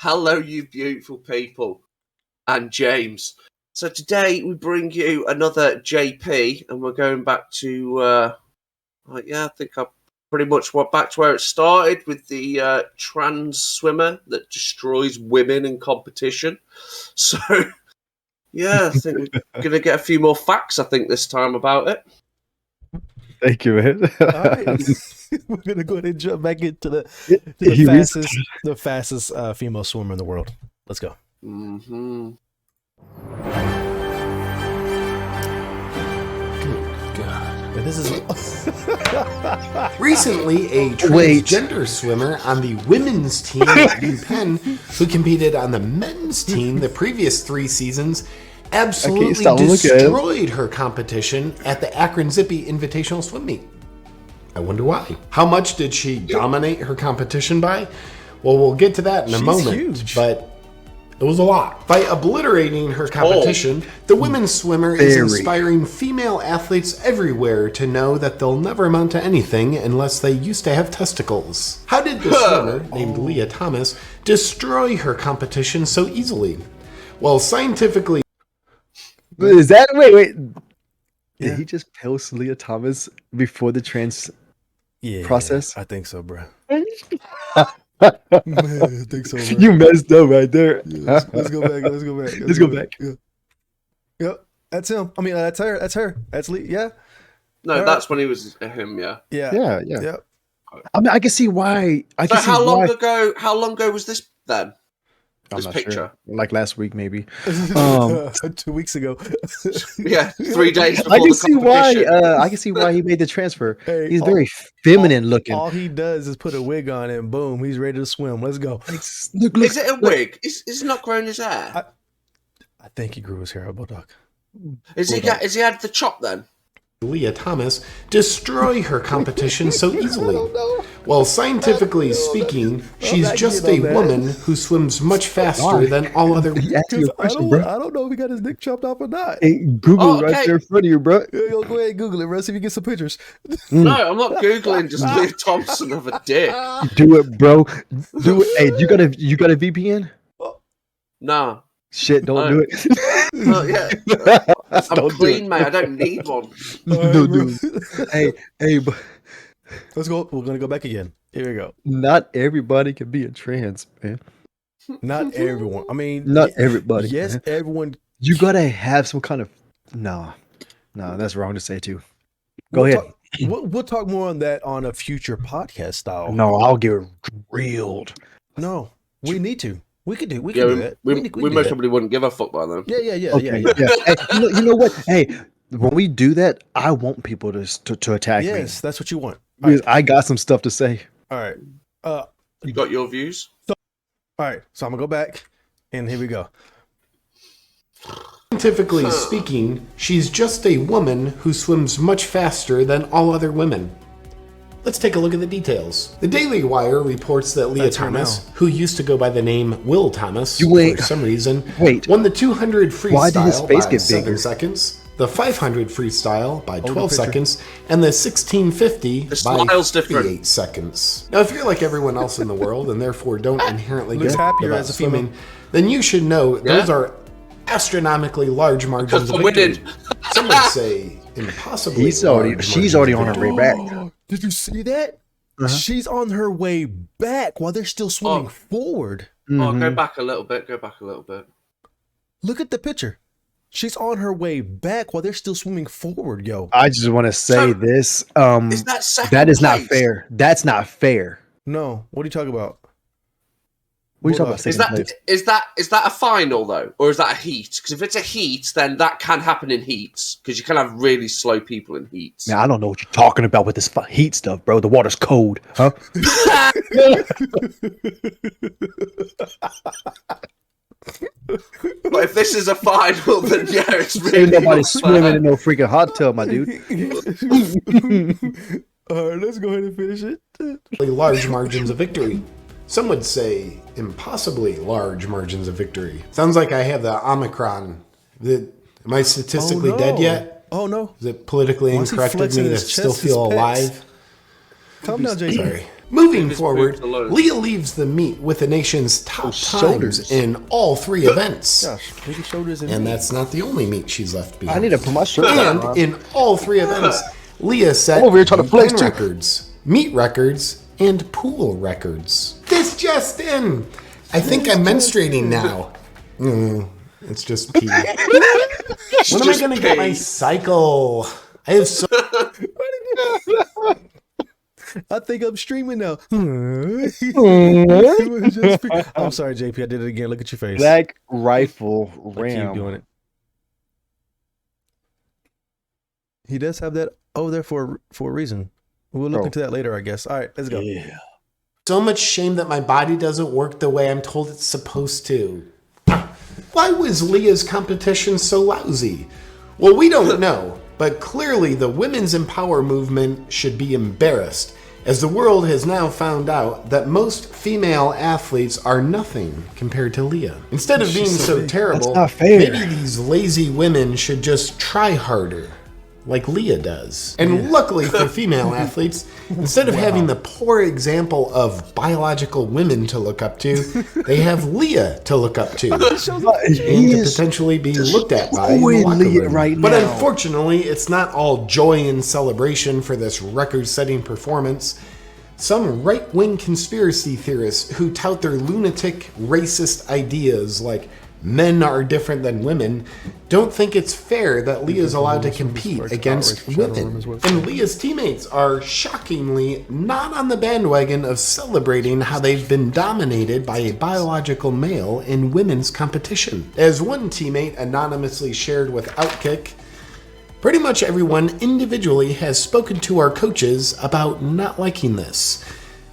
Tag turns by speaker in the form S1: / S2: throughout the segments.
S1: Hello, you beautiful people, and James. So today we bring you another JP, and we're going back to, I think I pretty much went back to where it started with the trans swimmer that destroys women in competition. So, yeah, I think we're going to get a few more facts, I think, this time about it.
S2: Thank you, man.
S3: All right. We're gonna go ahead and jump back into the fastest female swimmer in the world. Let's go.
S1: Mm-hmm.
S3: God. This is
S4: recently a transgender swimmer on the women's team at UPenn who competed on the men's team the previous 3 seasons absolutely destroyed her competition at the Akron Zippy Invitational Swim Meet. I wonder why. How much did she dominate her competition by? Well, we'll get to that in a moment, huge. But it was a lot. By obliterating her competition, the women's swimmer is inspiring female athletes everywhere to know that they'll never amount to anything unless they used to have testicles. How did the swimmer, named Leah Thomas, destroy her competition so easily? Well, scientifically...
S2: Is that... Wait. Did he just post Leah Thomas before the trans process?
S3: I think so, bro. Man, I think so, bro.
S2: You messed up right there.
S3: Yeah, let's go back. Let's go back. Yeah. Yep, that's him. I mean, that's her. That's Lee. Yeah.
S1: No, that's when he was him. Yeah.
S2: Yeah. I mean, I can see why.
S1: How long ago was this then? This picture,
S2: sure. Like last week, maybe.
S3: 2 weeks ago.
S1: Yeah, 3 days before
S2: I can see why he made the transfer.
S3: Hey,
S2: he's very feminine looking.
S3: All he does is put a wig on and boom, he's ready to swim. Let's go.
S1: Look, is it a wig? Is not growing his hair?
S3: I think he grew his hair out, Bulldog.
S1: Is he had the chop then?
S4: Leah Thomas destroy her competition so easily? Well, scientifically speaking, she's just a woman who swims much faster than all other women.
S3: I don't know if he got his dick chopped off or not.
S2: Hey, Google right there in front of you, bro.
S3: Go ahead and Google it, bro. See if you get some pictures.
S1: No, I'm not Googling just Leah Thompson of a dick.
S2: Do it, bro. Do it. Hey, you got a VPN?
S1: Nah.
S2: Shit, don't do it.
S1: I'm clean, mate. I don't need one.
S2: No, dude. Hey, but
S3: let's go. We're gonna go back again. Here we go.
S2: Not everybody can be a trans, man.
S3: Not everyone. I mean,
S2: not everybody.
S3: Yes,
S2: man.
S3: everyone.
S2: You gotta have some kind of. No, that's wrong to say too. Go ahead.
S3: We'll talk more on that on a future podcast style.
S2: No, I'll get grilled.
S3: No, we need to. We could do. We can do that.
S1: We most probably wouldn't give a fuck by them.
S3: Yeah.
S2: Hey, you know what? Hey, when we do that, I want people to attack me.
S3: Yes, that's what you want.
S2: Because I got some stuff to say.
S3: All right.
S1: You got your views?
S3: All right. So I'm gonna go back, and here we go.
S4: Scientifically speaking, she's just a woman who swims much faster than all other women. Let's take a look at the details. The Daily Wire reports that Leah Thomas, who used to go by the name Will Thomas for some reason, won the 200 freestyle by 7 seconds, the 500 freestyle by 12 seconds, and the 1650 by 38 seconds. Now, if you're like everyone else in the world and therefore don't inherently get about swimming, then you should know those are astronomically large margins of victory. Some would say impossibly large.
S2: She's already on her way back.
S3: Did you see that? She's on her way back while they're still swimming forward.
S1: Go back a little bit.
S3: Look at the picture. She's on her way back while they're still swimming forward, yo.
S2: I just want to say this.
S1: Is that second
S2: that is
S1: place?
S2: Not fair. That's not fair.
S3: No. What are you talking about?
S2: What are you talking about?
S1: Is that a final though, or is that a heat? Because if it's a heat, then that can happen in heats. Because you can have really slow people in heats.
S2: Man, I don't know what you're talking about with this heat stuff, bro. The water's cold, huh?
S1: But if this is a final, then yeah, it's really
S2: ain't nobody swimming in no freaking hot tub, my dude.
S3: All right, let's go ahead and finish it.
S4: Large margins of victory. Some would say impossibly large margins of victory. Sounds like I have the Omicron. Am I statistically dead yet?
S3: Oh, no.
S4: Is it politically incorrect of me to still feel alive?
S3: Calm down, Jason.
S4: Sorry. Moving forward, Leah leaves the meet with the nation's top times in all 3 events.
S3: Gosh, big shoulders
S4: and that's not the only meet she's left behind.
S2: I need to put my shirt
S4: on. And in all 3 events, Leah set records, meet records, and pool records. This just in. I think I'm menstruating now. It's just pee. When am I going to get my cycle? I have so...
S3: I think I'm streaming now. I'm sorry, JP. I did it again. Look at your face.
S2: Black Rifle Ram.
S3: Keep doing it. He does have that over there for a reason. We'll look into that later, I guess. All right, let's go.
S2: Yeah.
S4: So much shame that my body doesn't work the way I'm told it's supposed to. Why was Leah's competition so lousy? Well, we don't know, but clearly the women's empower movement should be embarrassed, as the world has now found out that most female athletes are nothing compared to Leah. Instead of being so terrible, maybe these lazy women should just try harder, like Leah does. And luckily for female athletes, instead of having the poor example of biological women to look up to, they have Leah to look up to, and to potentially be looked at by in the locker room.
S2: Right
S4: but
S2: now.
S4: Unfortunately, it's not all joy and celebration for this record-setting performance. Some right-wing conspiracy theorists who tout their lunatic, racist ideas like men are different than women don't think it's fair that Leah's allowed to compete against women. And Leah's teammates are shockingly not on the bandwagon of celebrating how they've been dominated by a biological male in women's competition. As one teammate anonymously shared with Outkick, pretty much everyone individually has spoken to our coaches about not liking this.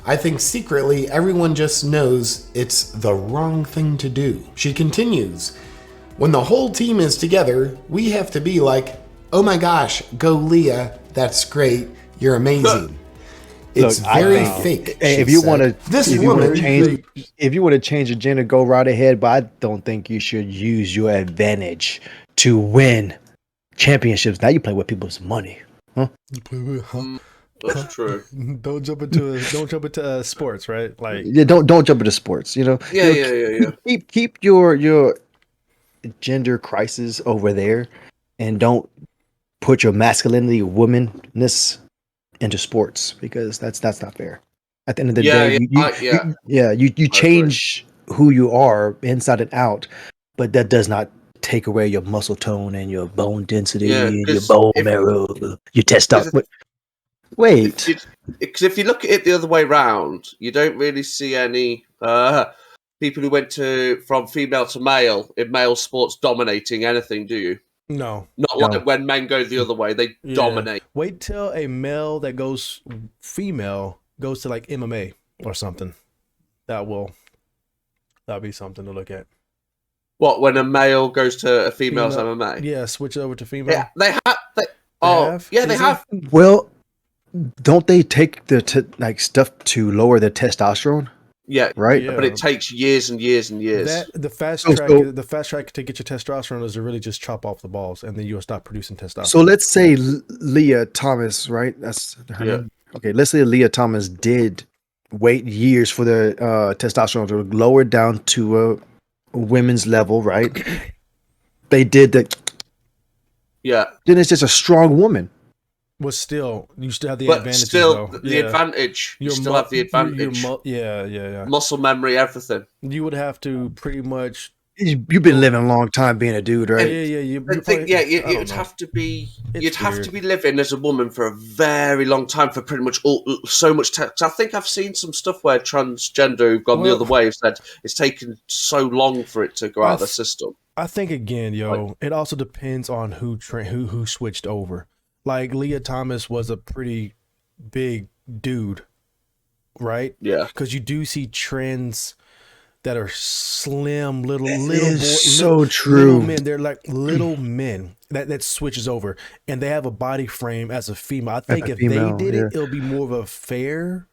S4: I think secretly everyone just knows it's the wrong thing to do. She continues, when the whole team is together, we have to be like, oh my gosh, go Leah, that's great, you're amazing. It's very fake.
S2: If you want to change the gender, go right ahead, but I don't think you should use your advantage to win championships. Now you play with people's money. Huh?
S3: You play with,
S1: That's true.
S3: Don't jump into sports, right? Like,
S2: yeah, don't jump into sports. You know.
S1: Yeah.
S2: Keep your gender crisis over there, and don't put your masculinity, womanness into sports, because that's not fair. At the end of the day, you change who you are inside and out, but that does not take away your muscle tone and your bone density and your bone marrow, your testosterone. Wait,
S1: because if you look at it the other way around, you don't really see any people who went from female to male in male sports dominating anything, do you?
S3: No.
S1: Like when men go the other way, they dominate.
S3: Wait till a male that goes female goes to like MMA or something. That'll be something to look at.
S1: What, when a male goes to a female's MMA?
S3: Yeah, switch over to female.
S1: Yeah, they have.
S2: Well, don't they take the stuff to lower their testosterone?
S1: Yeah,
S2: right.
S1: Yeah. But it takes years and years and years.
S3: The fast track to get your testosterone is to really just chop off the balls, and then you'll stop producing testosterone.
S2: So let's say Leah Thomas, right? That's her name. Okay, let's say Leah Thomas did wait years for the testosterone to lower down to a women's level, right? They did that.
S1: Yeah.
S2: Then it's just a strong woman.
S3: But still, you still have the
S1: but
S3: advantage.
S1: Still, the advantage. You still have the advantage.
S3: Yeah.
S1: Muscle memory, everything.
S3: You would have to pretty much.
S2: You've been living a long time being a dude, right?
S1: You'd have to be. You'd have to be living as a woman for a very long time for pretty much so much. I think I've seen some stuff where transgender who've gone the other way have said it's taken so long for it to go out of the system.
S3: I think again, it also depends on who switched over. Like Leah Thomas was a pretty big dude, right?
S1: Yeah.
S3: Because you do see trends that are slim, little men. They're like little men that switches over, and they have a body frame as a female. I think if they did it, it'll be more of a fair.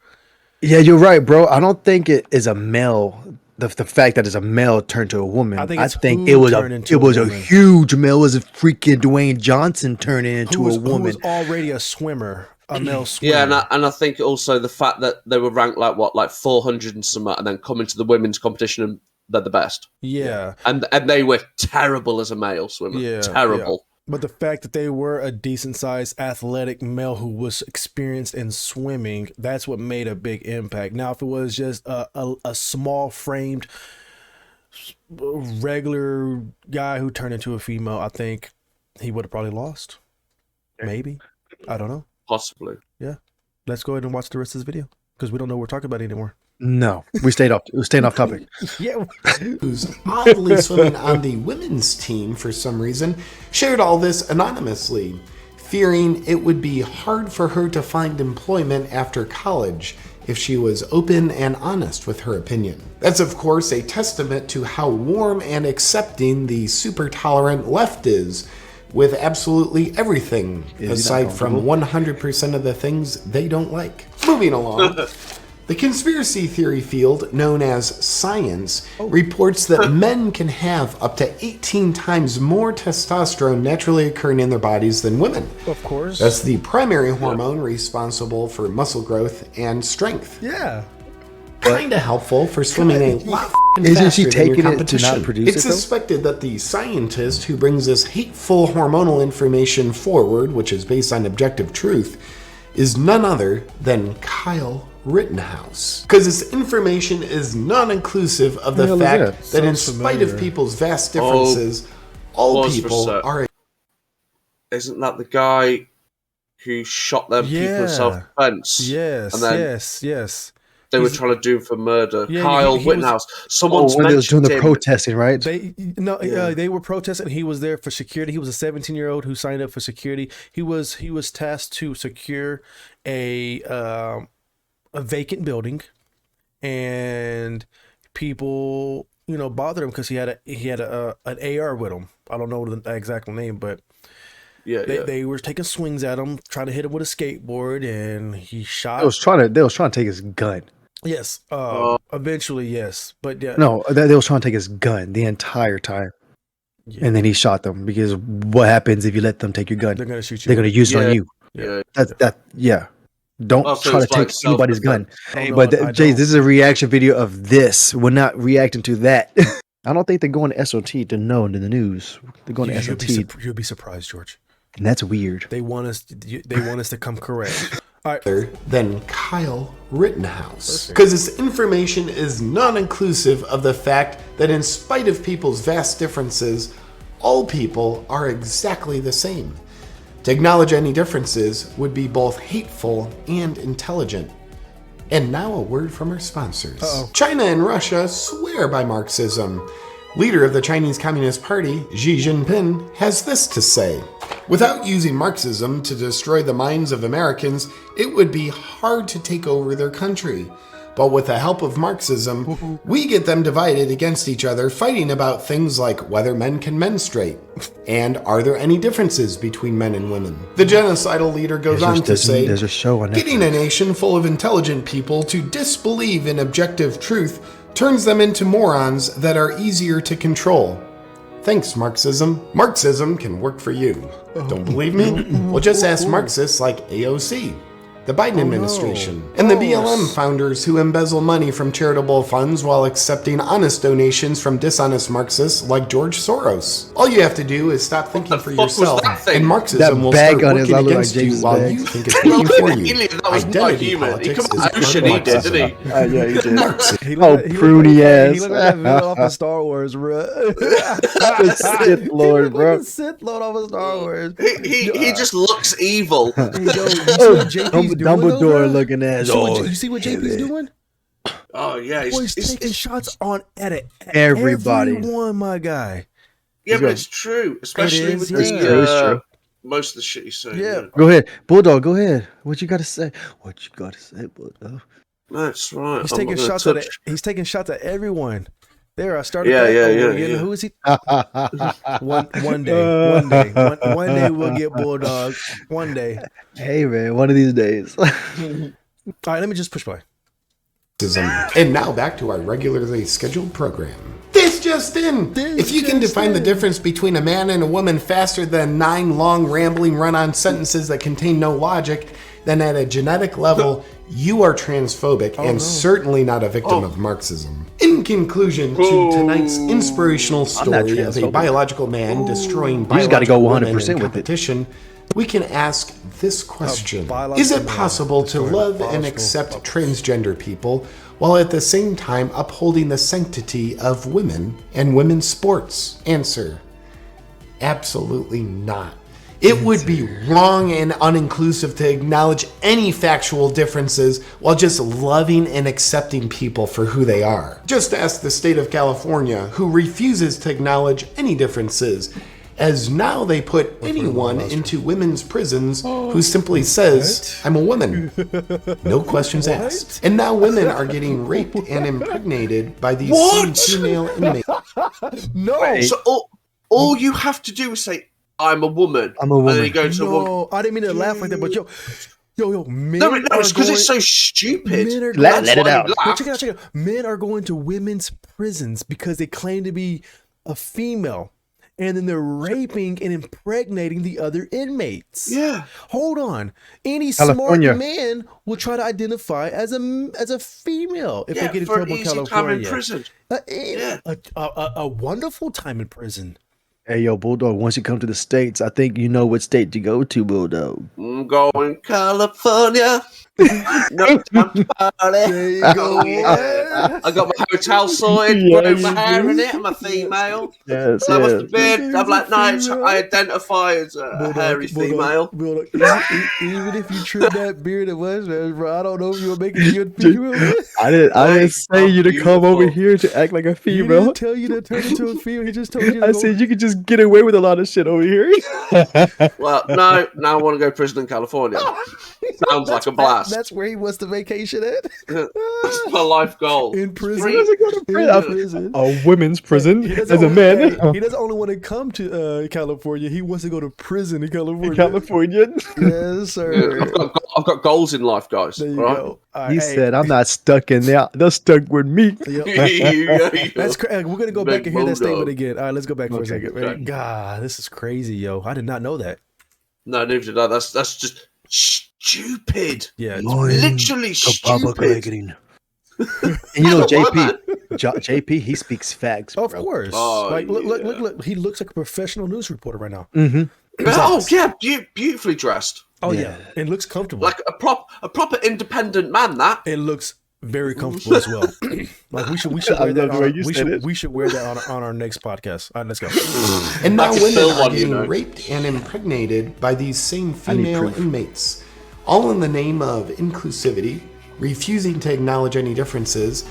S2: Yeah, you're right, bro. I don't think it is a male. The fact that it's a male turned to a woman. I think it was a huge male. It was a freaking Dwayne Johnson turning into a woman.
S3: Who was already a swimmer a male swimmer.
S1: Yeah, and I think also the fact that they were ranked like 400 and something, and then come into the women's competition and they're the best.
S3: Yeah.
S1: And they were terrible as a male swimmer. Yeah. Terrible.
S3: Yeah. But the fact that they were a decent-sized athletic male who was experienced in swimming, that's what made a big impact. Now, if it was just a small-framed, regular guy who turned into a female, I think he would have probably lost. Maybe. I don't know.
S1: Possibly.
S3: Yeah. Let's go ahead and watch the rest of this video because we don't know what we're talking about anymore.
S2: No, we're staying off topic.
S3: Yeah.
S4: Who's oddly swimming on the women's team for some reason, shared all this anonymously, fearing it would be hard for her to find employment after college if she was open and honest with her opinion. That's of course a testament to how warm and accepting the super tolerant left is, with absolutely everything aside from 100% of the things they don't like. Moving along. The conspiracy theory field, known as science, reports that men can have up to 18 times more testosterone naturally occurring in their bodies than women.
S3: Of course.
S4: That's the primary hormone responsible for muscle growth and strength.
S3: Yeah.
S4: Kinda helpful for swimming a lot
S2: Isn't she
S4: faster than your
S2: taking it to
S4: competition.
S2: not produce
S4: It's
S2: it, though?
S4: suspected that the scientist who brings this hateful hormonal information forward, which is based on objective truth, is none other than Kyle Rittenhouse. Because this information is non-inclusive of the fact that in spite of people's vast differences, all people are...
S1: Isn't that the guy who shot them people in self-defense?
S3: Yes,
S1: and then
S3: yes.
S1: They were trying to do him for murder.
S3: Yeah,
S1: Kyle Rittenhouse. Someone's
S2: when they was doing the
S1: him.
S2: protesting, right?
S3: They were protesting. He was there for security. He was a 17-year-old who signed up for security. He was tasked to secure a vacant building, and people, bothered him because he had an AR with him. I don't know the exact name, but they were taking swings at him, trying to hit him with a skateboard, and he shot.
S2: They was trying to take his gun.
S3: Yes. Eventually, yes, but yeah.
S2: No, they was trying to take his gun the entire time. Yeah. And then he shot them, because what happens if you let them take your gun?
S3: They're gonna shoot you.
S2: They're gonna use it on you.
S1: Yeah.
S2: Don't try to take anybody's gun. But Jay, this is a reaction video of this. We're not reacting to that. I don't think they're going to SOT to know in the news. They're going to SOT.
S3: You'll be surprised, George.
S2: And that's weird.
S3: They want us to come correct. All right.
S4: Than Kyle Rittenhouse. Because this information is non-inclusive of the fact that in spite of people's vast differences, all people are exactly the same. To acknowledge any differences would be both hateful and intelligent. And now a word from our sponsors. China and Russia swear by Marxism. Leader of the Chinese Communist Party, Xi Jinping, has this to say. Without using Marxism to destroy the minds of Americans, it would be hard to take over their country. But with the help of Marxism, we get them divided against each other, fighting about things like whether men can menstruate, and are there any differences between men and women. The genocidal leader goes on to say,
S2: there's a show on
S4: getting a nation full of intelligent people to disbelieve in objective truth turns them into morons that are easier to control. Thanks, Marxism. Marxism can work for you. Don't believe me? Well, just ask Marxists like AOC, the Biden administration, and the BLM founders who embezzle money from charitable funds while accepting honest donations from dishonest Marxists like George Soros. All you have to do is stop thinking for yourself, and Marxism will start working against you while you think it's working for you.
S1: That was
S4: Identity
S1: politics
S4: politics
S1: is
S4: is
S1: part of Marxism.
S2: Yeah, he did.
S4: Marxism.
S2: Pruny ass.
S3: He looked like that villain off of Star Wars, bro.
S2: The Sith Lord, bro.
S3: The Sith Lord off of Star Wars.
S1: He just looks evil.
S2: Dumbledore looking at.
S3: You see what JP's doing?
S1: Oh yeah,
S3: he's taking shots on at
S2: everybody.
S3: Everyone, my guy.
S1: Yeah, but it's true, especially with most of the shit he's saying.
S3: Yeah.
S2: Go ahead, Bulldog. Go ahead. What you got to say? Bulldog?
S1: That's right.
S3: He's taking shots at. He's taking shots at everyone. There, I started.
S1: Yeah.
S3: Who is he? One day we'll get Bulldog. One day.
S2: Hey man, one of these days.
S3: All right, let me just push play.
S4: And now back to our regularly scheduled program. This just in! If you can define the difference between a man and a woman faster than 9 long, rambling, run-on sentences that contain no logic, then at a genetic level, you are transphobic and certainly not a victim of Marxism. In conclusion to tonight's inspirational story of a biological man destroying biological women in competition, we can ask this question. Is it possible to love and accept transgender people while at the same time upholding the sanctity of women and women's sports? Answer: absolutely not. It would be wrong and uninclusive to acknowledge any factual differences while just loving and accepting people for who they are. Just ask the state of California, who refuses to acknowledge any differences, as now they put anyone into women's prisons who simply says, "I'm a woman." No questions asked. And now women are getting raped and impregnated by these same female inmates.
S3: No.
S1: So all you have to do is say, "I'm a woman."
S2: I'm a woman.
S1: And then you go to a woman.
S3: No, I didn't mean to laugh like that, but yo, men
S1: No, it's because it's so stupid.
S3: Men are
S2: Let it out.
S3: But check it out. Men are going to women's prisons because they claim to be a female. And then they're raping and impregnating the other inmates.
S1: Yeah.
S3: Hold on. Any
S2: California.
S3: smart man will try to identify as a female if they get in
S1: for an
S3: trouble in
S1: easy time in
S3: California.
S1: prison.
S3: A wonderful time in prison.
S2: Hey, yo, Bulldog, once you come to the States, I think you know what state to go to, Bulldog.
S1: I'm going California. No time to party.
S3: There you go.
S1: Yeah. I got my hotel sorted,
S2: Yeah,
S1: growing my
S2: you
S1: hair
S2: do.
S1: in it. I'm a female.
S2: Yes,
S1: I was the
S2: yes.
S1: beard. I'm like, no, I identify as a hairy female.
S3: Bulldog, even if you trim that beard and mustache, bro, I don't know if you'll make a good female.
S2: I didn't say you to come
S1: beautiful.
S2: over here to act like a
S3: He
S2: female.
S3: didn't tell you to turn into a female. He just told you to
S2: I
S3: go.
S2: said you could just get away with a lot of shit over here.
S1: Well, no, now I want to go to prison in California. Sounds like a blast.
S3: That's where he wants to vacation at.
S1: That's my life goal.
S3: In prison.
S1: Free-
S2: doesn't go to
S3: In
S2: prison.
S3: prison.
S2: A women's prison
S3: He doesn't
S2: as a
S3: only-
S2: man.
S3: hey, he doesn't only want to come to California. He wants to go to prison in California.
S2: In California.
S3: Yes, sir.
S1: I've got goals in life, guys.
S3: There you
S1: right?
S3: go. All right,
S2: He
S3: hey,
S2: said, "I'm not stuck in there. They're stuck with me."
S3: That's crazy. We're gonna go back
S1: Big
S3: and hear that statement
S1: bulldog.
S3: again. All right, let's go back for a
S2: Okay,
S3: second.
S1: okay.
S3: God, this is crazy, yo. I did not know that.
S1: No, neither did I. That's just stupid.
S3: Yeah, it's
S1: Literally stupid.
S2: And you know, JP, he speaks facts.
S3: of
S2: bro.
S3: course.
S1: Oh,
S3: like, look,
S1: yeah.
S3: look. He looks like a professional news reporter right now.
S2: Mm-hmm.
S1: Oh yeah, beautifully dressed,
S3: Oh yeah,
S2: Yeah.
S3: it looks comfortable.
S1: like a proper independent man. That
S3: It looks very comfortable as well. Like we should
S2: I
S3: wear that.
S2: love the way
S3: On,
S2: you said it.
S3: we should wear that on our next podcast. All right, let's go.
S4: And now
S1: Like a
S4: women
S1: Phil
S4: are
S1: one, you
S4: getting
S1: know.
S4: raped and impregnated by these same
S2: need
S4: female
S2: proof.
S4: inmates, all in the name of inclusivity, refusing to acknowledge any differences,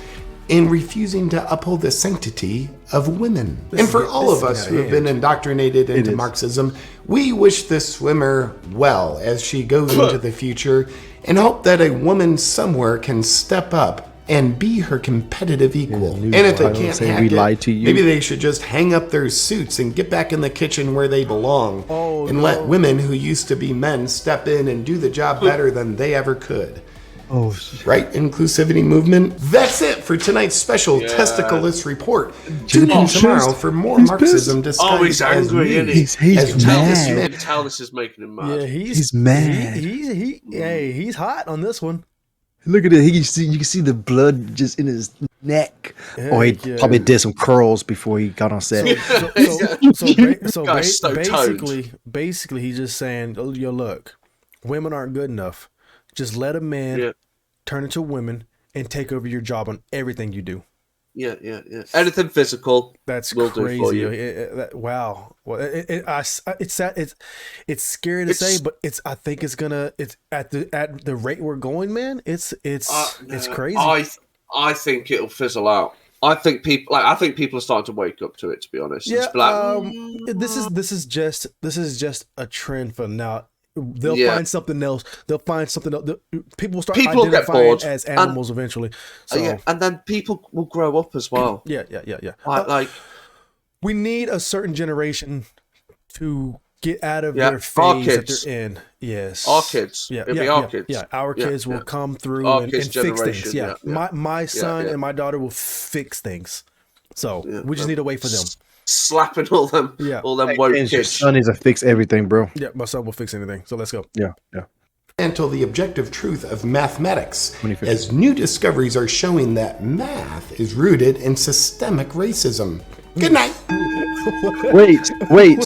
S4: and refusing to uphold the sanctity of women. And for all of us who have been indoctrinated into
S2: is.
S4: Marxism, we wish this swimmer well as she goes into the future and hope that a woman somewhere can step up and be her competitive equal.
S2: news
S4: And if they
S2: title
S4: can't
S2: saying
S4: hack
S2: we
S4: it,
S2: lied to you.
S4: maybe they should just hang up their suits and get back in the kitchen where they belong and let women who used to be men step in and do the job better than they ever could.
S2: Oh, shit.
S4: Right, inclusivity movement? That's it for tonight's special Testicleless report. Tune in tomorrow for more
S2: He's
S4: Marxism
S2: pissed.
S4: disguised
S1: he's
S4: as
S1: angry,
S4: news.
S1: isn't he?
S2: He's
S4: As
S1: tell
S4: well
S1: this,
S4: as
S1: you
S2: mad.
S1: can tell this is making him mad.
S3: Yeah,
S2: He's mad.
S3: He's hot on this one.
S2: Look at it. You can see the blood just in his neck. Or he
S3: Heck yeah.
S2: probably did some curls before he got on set.
S1: Guy's so
S3: Basically, he's just saying, oh, yo, look, women aren't good enough. Just let a man turn into women and take over your job on everything you do.
S1: Yeah. Anything physical,
S3: That's
S1: we'll
S3: crazy.
S1: do for you.
S3: Wow. Well, it's sad. It's scary to say, but I think it's at the rate we're going, man. It's crazy.
S1: I think it'll fizzle out. I think people are starting to wake up to it. To be honest,
S3: Yeah.
S1: It's like,
S3: This is just a trend for now. They'll
S1: Yeah.
S3: find something else. They'll find something else. People will start
S1: People will get
S3: identifying
S1: bored.
S3: as animals eventually. So
S1: yeah, and then people will grow up as well.
S3: yeah.
S1: Like
S3: We need a certain generation to get out of
S1: Yeah,
S3: their
S1: our
S3: phase that
S1: kids.
S3: they're in. Yes,
S1: our kids.
S3: Yeah,
S1: It'll
S3: yeah,
S1: be our
S3: yeah,
S1: kids.
S3: Yeah, our
S1: Yeah,
S3: kids will
S1: yeah.
S3: come through
S1: Our
S3: and
S1: kids'
S3: fix things.
S1: generation,
S3: Yeah,
S1: yeah.
S3: my son
S1: yeah.
S3: and my daughter will fix things. So
S1: Yeah,
S3: we just need to wait for them.
S1: Slapping all them woke
S2: Your
S1: kids.
S2: son needs to fix everything, bro.
S3: Yeah, my son will fix anything. So let's go.
S2: Yeah.
S4: until the objective truth of mathematics, as new discoveries are showing that math is rooted in systemic racism. Good night.
S2: Wait.